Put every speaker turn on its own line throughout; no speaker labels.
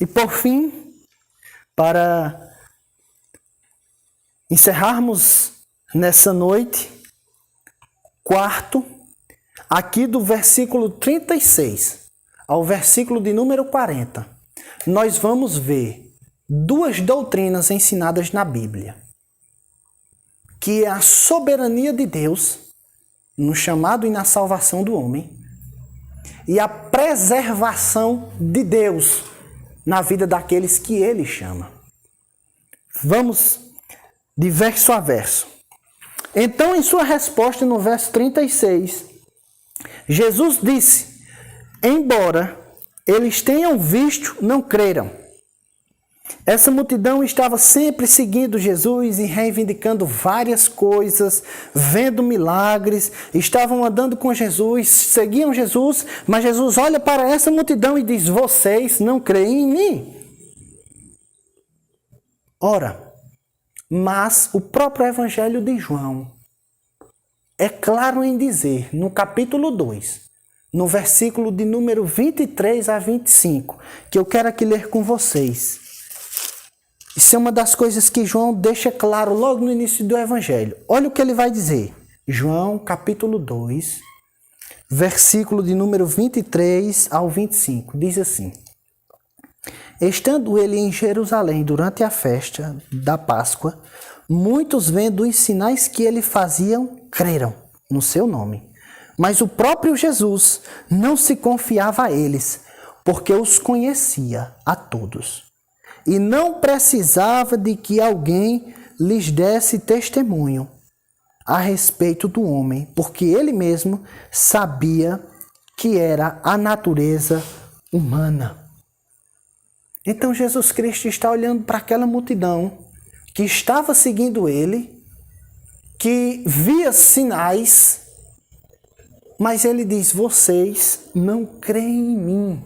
E por fim, para encerrarmos nessa noite, quarto, aqui do versículo 36 ao versículo de número 40, nós vamos ver duas doutrinas ensinadas na Bíblia, que é a soberania de Deus no chamado e na salvação do homem e a preservação de Deus na vida daqueles que Ele chama. Vamos de verso a verso. Então, em sua resposta no verso 36, Jesus disse: embora eles tenham visto, não creram. Essa multidão estava sempre seguindo Jesus e reivindicando várias coisas, vendo milagres, estavam andando com Jesus, seguiam Jesus, mas Jesus olha para essa multidão e diz: vocês não creem em mim? Ora, mas o próprio Evangelho de João é claro em dizer, no capítulo 2, no versículo de número 23 a 25, que eu quero aqui ler com vocês. Isso é uma das coisas que João deixa claro logo no início do Evangelho. Olha o que ele vai dizer. João, capítulo 2, versículo de número 23 ao 25. Diz assim: estando ele em Jerusalém durante a festa da Páscoa, muitos vendo os sinais que ele fazia, creram no seu nome. Mas o próprio Jesus não se confiava a eles, porque os conhecia a todos. E não precisava de que alguém lhes desse testemunho a respeito do homem, porque ele mesmo sabia que era a natureza humana. Então Jesus Cristo está olhando para aquela multidão que estava seguindo ele, que via sinais, mas ele diz: vocês não creem em mim.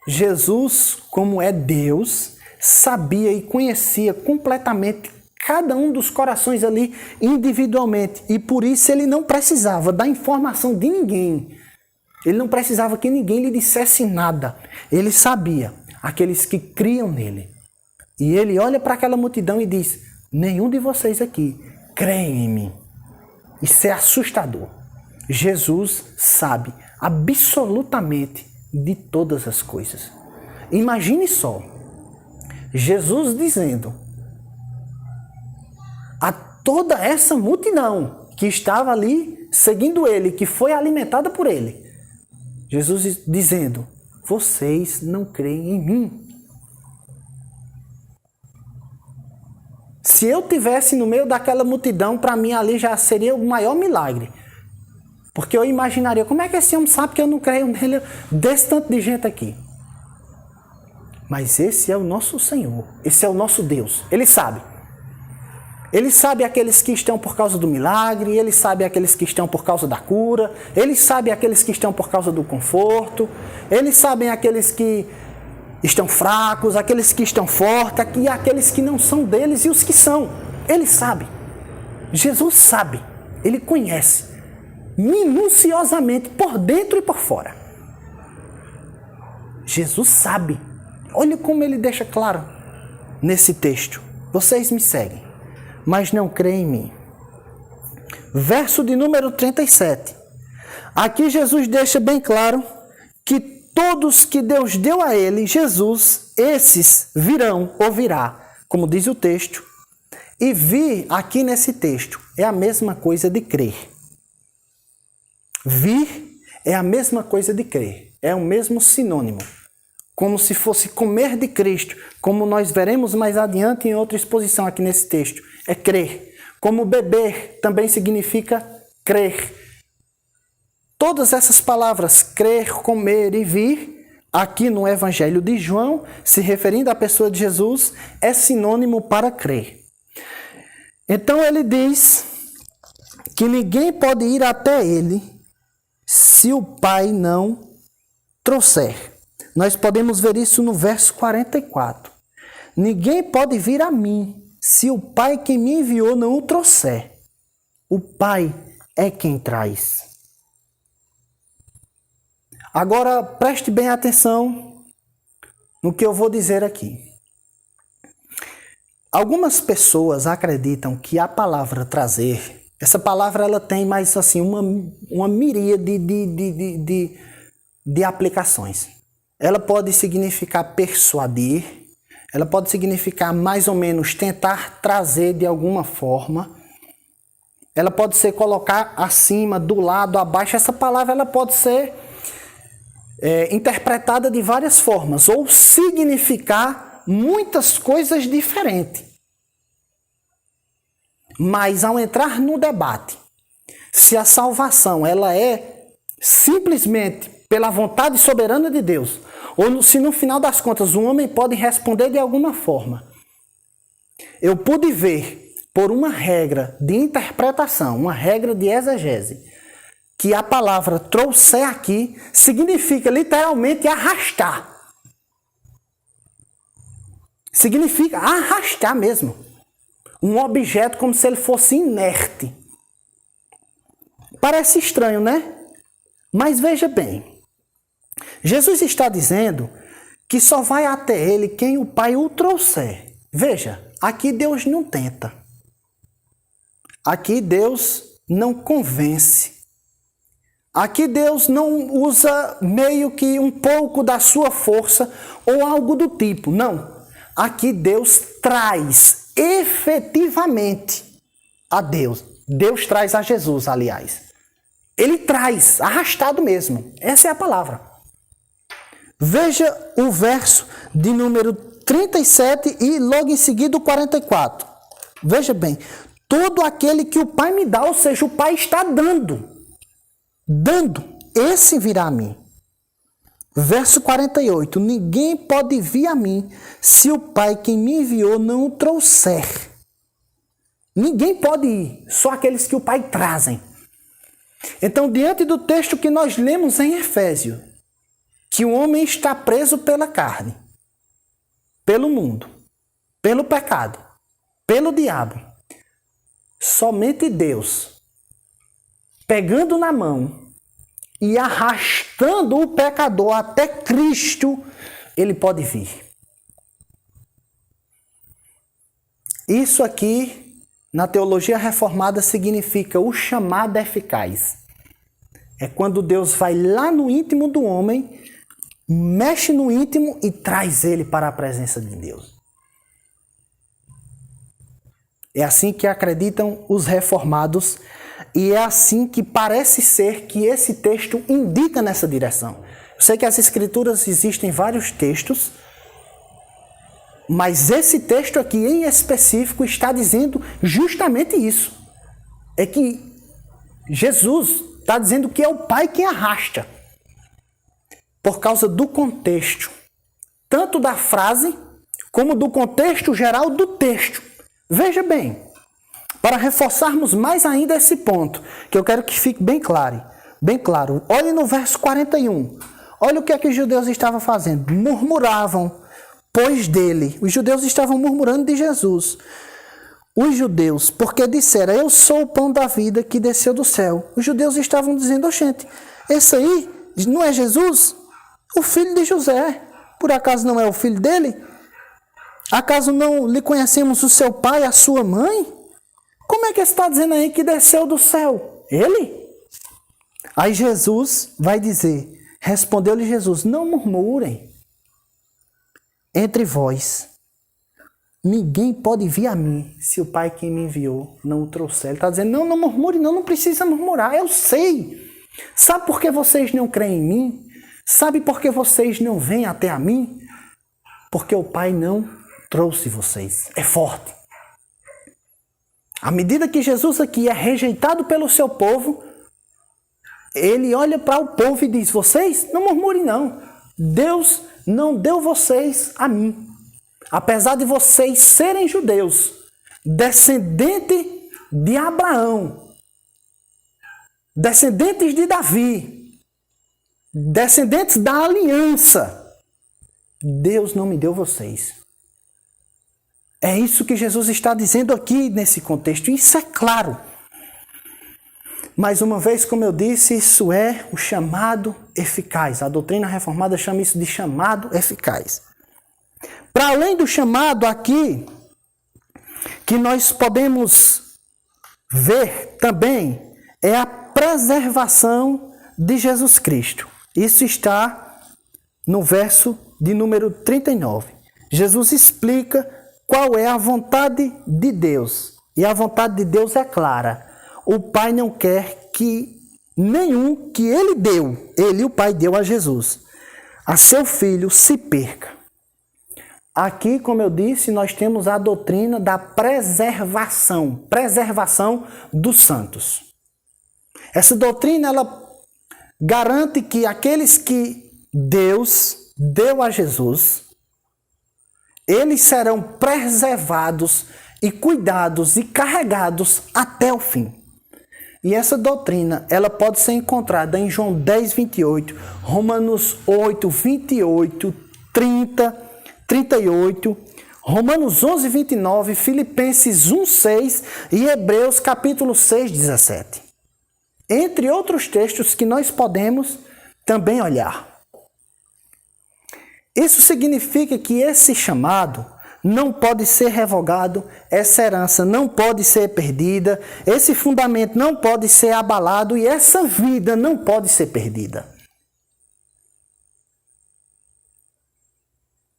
Jesus, como é Deus, sabia e conhecia completamente cada um dos corações ali individualmente. E por isso ele não precisava da informação de ninguém. Ele não precisava que ninguém lhe dissesse nada. Ele sabia aqueles que criam nele. E ele olha para aquela multidão e diz: nenhum de vocês aqui creem em mim. Isso é assustador. Jesus sabe absolutamente de todas as coisas. Imagine só, Jesus dizendo a toda essa multidão que estava ali seguindo ele, que foi alimentada por ele, Jesus dizendo: vocês não creem em mim. Se eu tivesse no meio daquela multidão, para mim ali já seria o maior milagre. Porque eu imaginaria: como é que esse homem sabe que eu não creio nele, desse tanto de gente aqui? Mas esse é o nosso Senhor, esse é o nosso Deus. Ele sabe. Ele sabe aqueles que estão por causa do milagre, ele sabe aqueles que estão por causa da cura, ele sabe aqueles que estão por causa do conforto, ele sabe aqueles que estão fracos, aqueles que estão fortes, e aqueles que não são deles e os que são. Ele sabe. Jesus sabe. Ele conhece minuciosamente, por dentro e por fora. Jesus sabe. Olha como ele deixa claro nesse texto. Vocês me seguem, mas não creem em mim. Verso de número 37. Aqui Jesus deixa bem claro que todos que Deus deu a ele, Jesus, esses virão ou virá, como diz o texto. E vir aqui nesse texto é a mesma coisa de crer. Vir é a mesma coisa de crer. É o mesmo sinônimo. Como se fosse comer de Cristo, como nós veremos mais adiante em outra exposição aqui nesse texto. É crer. Como beber também significa crer. Todas essas palavras, crer, comer e vir, aqui no Evangelho de João, se referindo à pessoa de Jesus, é sinônimo para crer. Então ele diz que ninguém pode ir até ele se o Pai não trouxer. Nós podemos ver isso no verso 44. Ninguém pode vir a mim se o Pai que me enviou não o trouxer. O Pai é quem traz. Agora preste bem atenção no que eu vou dizer aqui. Algumas pessoas acreditam que a palavra trazer, essa palavra ela tem mais assim uma miríade de aplicações. Ela pode significar persuadir, ela pode significar mais ou menos tentar trazer de alguma forma. Ela pode ser colocar acima, do lado, abaixo. Essa palavra ela pode ser interpretada de várias formas ou significar muitas coisas diferentes. Mas ao entrar no debate, se a salvação ela é simplesmente pela vontade soberana de Deus, ou se no final das contas o homem pode responder de alguma forma, eu pude ver por uma regra de interpretação, uma regra de exegese, que a palavra trouxer aqui significa literalmente arrastar. Significa arrastar mesmo. Um objeto como se ele fosse inerte. Parece estranho, né? Mas veja bem. Jesus está dizendo que só vai até ele quem o Pai o trouxer. Veja, aqui Deus não tenta. Aqui Deus não convence. Aqui Deus não usa meio que um pouco da sua força ou algo do tipo. Não. Aqui Deus traz efetivamente a Deus. Deus traz a Jesus, aliás. Ele traz, arrastado mesmo. Essa é a palavra. Veja o verso de número 37 e logo em seguida o 44. Veja bem. Todo aquele que o Pai me dá, ou seja, o Pai está dando. Dando, esse virá a mim. Verso 48. Ninguém pode vir a mim se o Pai que me enviou não o trouxer. Ninguém pode ir, só aqueles que o Pai trazem. Então, diante do texto que nós lemos em Efésios, que o homem está preso pela carne, pelo mundo, pelo pecado, pelo diabo, somente Deus, pegando na mão e arrastando o pecador até Cristo, ele pode vir. Isso aqui, na teologia reformada, significa o chamado eficaz. É quando Deus vai lá no íntimo do homem, mexe no íntimo e traz ele para a presença de Deus. É assim que acreditam os reformados e é assim que parece ser que esse texto indica nessa direção. Eu sei que as escrituras existem vários textos, mas esse texto aqui em específico está dizendo justamente isso. É que Jesus está dizendo que é o Pai quem arrasta. Por causa do contexto, tanto da frase como do contexto geral do texto. Veja bem, para reforçarmos mais ainda esse ponto, que eu quero que fique bem claro. Olhe no verso 41. Olha o que é que os judeus estavam fazendo. Murmuravam, pois dele. Os judeus estavam murmurando de Jesus. Os judeus, porque disseram, eu sou o pão da vida que desceu do céu. Os judeus estavam dizendo, gente, esse aí não é Jesus? O filho de José. Por acaso não é o filho dele? Acaso não lhe conhecemos o seu pai, a sua mãe? Como é que está dizendo aí que desceu do céu? Ele? Aí Jesus vai dizer, respondeu-lhe Jesus, não murmurem entre vós. Ninguém pode vir a mim se o Pai que me enviou não o trouxer. Ele está dizendo, não murmure, não precisa murmurar, eu sei. Sabe por que vocês não creem em mim? Sabe por que vocês não vêm até a mim? Porque o Pai não trouxe vocês. É forte. À medida que Jesus aqui é rejeitado pelo seu povo, ele olha para o povo e diz, vocês não murmurem não. Deus não deu vocês a mim. Apesar de vocês serem judeus, descendente de Abraão, descendentes de Davi, descendentes da aliança, Deus não me deu vocês. É isso que Jesus está dizendo aqui nesse contexto. Isso é claro. Mais uma vez, como eu disse, isso é o chamado eficaz. A doutrina reformada chama isso de chamado eficaz. Para além do chamado aqui, que nós podemos ver também, é a preservação de Jesus Cristo. Isso está no verso de número 39. Jesus explica qual é a vontade de Deus. E a vontade de Deus é clara. O Pai não quer que nenhum que ele, o Pai, deu a Jesus, a seu Filho, se perca. Aqui, como eu disse, nós temos a doutrina da preservação dos santos. Essa doutrina, ela garante que aqueles que Deus deu a Jesus, eles serão preservados e cuidados e carregados até o fim. E essa doutrina, ela pode ser encontrada em João 10, 28, Romanos 8, 28, 30, 38, Romanos 11, 29, Filipenses 1, 6 e Hebreus capítulo 6, 17. Entre outros textos que nós podemos também olhar. Isso significa que esse chamado não pode ser revogado, essa herança não pode ser perdida, esse fundamento não pode ser abalado e essa vida não pode ser perdida.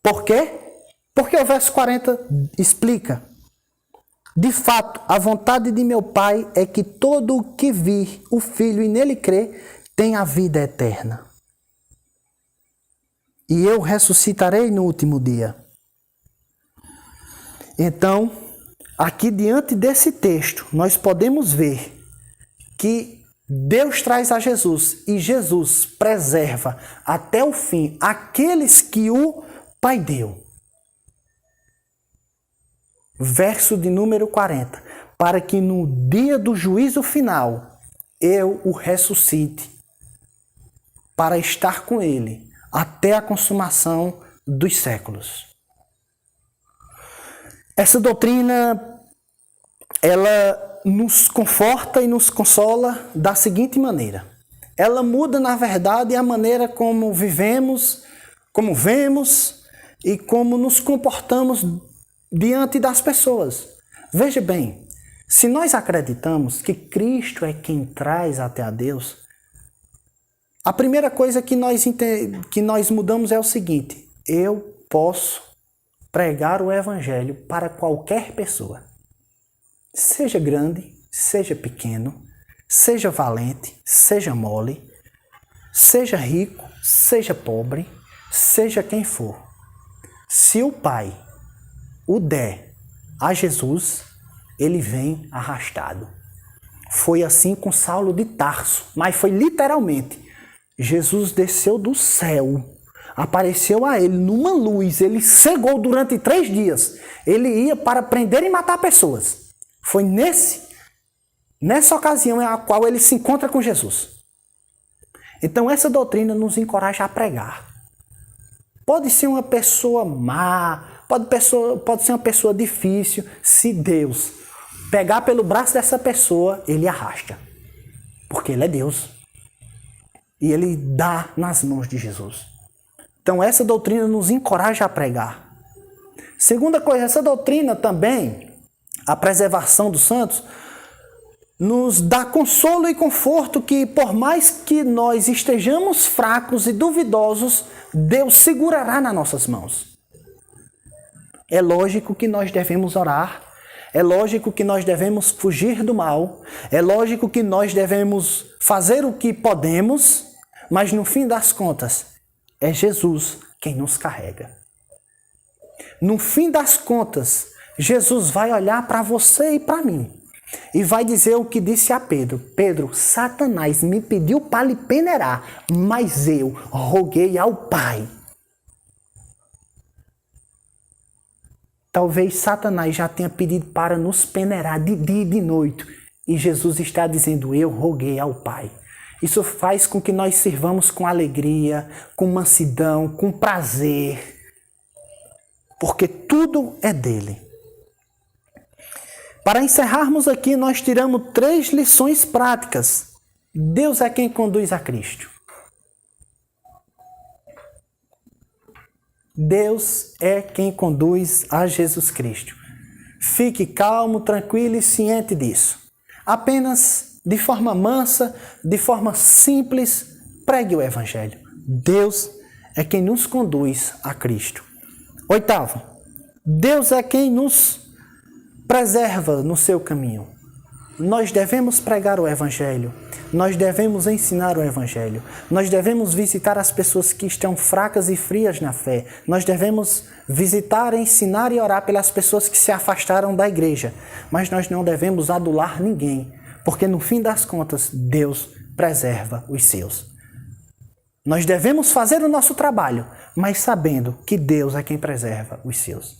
Por quê? Porque o verso 40 explica: de fato, a vontade de meu Pai é que todo o que vir o Filho e nele crê tenha a vida eterna. E eu ressuscitarei no último dia. Então, aqui diante desse texto, nós podemos ver que Deus traz a Jesus e Jesus preserva até o fim aqueles que o Pai deu. Verso de número 40. Para que no dia do juízo final eu o ressuscite para estar com ele até a consumação dos séculos. Essa doutrina, ela nos conforta e nos consola da seguinte maneira. Ela muda, na verdade, a maneira como vivemos, como vemos e como nos comportamos diante das pessoas. Veja bem, se nós acreditamos que Cristo é quem traz até a Deus, a primeira coisa que nós mudamos é o seguinte: eu posso pregar o Evangelho para qualquer pessoa. Seja grande, seja pequeno, seja valente, seja mole, seja rico, seja pobre, seja quem for. Se o Pai o der a Jesus, ele vem arrastado. Foi assim com Saulo de Tarso, mas foi literalmente. Jesus desceu do céu, apareceu a ele numa luz, ele cegou durante 3 dias. Ele ia para prender e matar pessoas. Foi nessa ocasião a qual ele se encontra com Jesus. Então essa doutrina nos encoraja a pregar. Pode ser uma pessoa má, pode ser uma pessoa difícil. Se Deus pegar pelo braço dessa pessoa, ele arrasta. Porque ele é Deus. E ele dá nas mãos de Jesus. Então essa doutrina nos encoraja a pregar. Segunda coisa, essa doutrina também, a preservação dos santos, nos dá consolo e conforto que, por mais que nós estejamos fracos e duvidosos, Deus segurará nas nossas mãos. É lógico que nós devemos orar, é lógico que nós devemos fugir do mal, é lógico que nós devemos fazer o que podemos, mas no fim das contas, é Jesus quem nos carrega. No fim das contas, Jesus vai olhar para você e para mim e vai dizer o que disse a Pedro: Pedro, Satanás me pediu para lhe peneirar, mas eu roguei ao Pai. Talvez Satanás já tenha pedido para nos peneirar de dia e de noite, e Jesus está dizendo: eu roguei ao Pai. Isso faz com que nós sirvamos com alegria, com mansidão, com prazer, porque tudo é dele. Para encerrarmos aqui, nós tiramos 3 lições práticas. Deus é quem conduz a Cristo. Deus é quem conduz a Jesus Cristo. Fique calmo, tranquilo e ciente disso. Apenas de forma mansa, de forma simples, pregue o Evangelho. Deus é quem nos conduz a Cristo. Oitavo, Deus é quem nos preserva no seu caminho. Nós devemos pregar o Evangelho. Nós devemos ensinar o Evangelho. Nós devemos visitar as pessoas que estão fracas e frias na fé. Nós devemos visitar, ensinar e orar pelas pessoas que se afastaram da igreja. Mas nós não devemos adular ninguém, porque no fim das contas, Deus preserva os seus. Nós devemos fazer o nosso trabalho, mas sabendo que Deus é quem preserva os seus.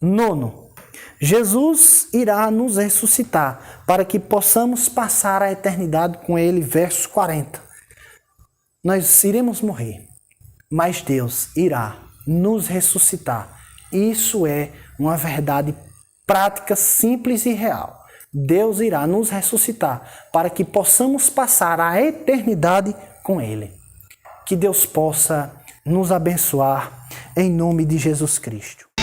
Nono, Jesus irá nos ressuscitar para que possamos passar a eternidade com Ele. Verso 40. Nós iremos morrer, mas Deus irá nos ressuscitar. Isso é uma verdade prática, simples e real. Deus irá nos ressuscitar para que possamos passar a eternidade com Ele. Que Deus possa nos abençoar em nome de Jesus Cristo.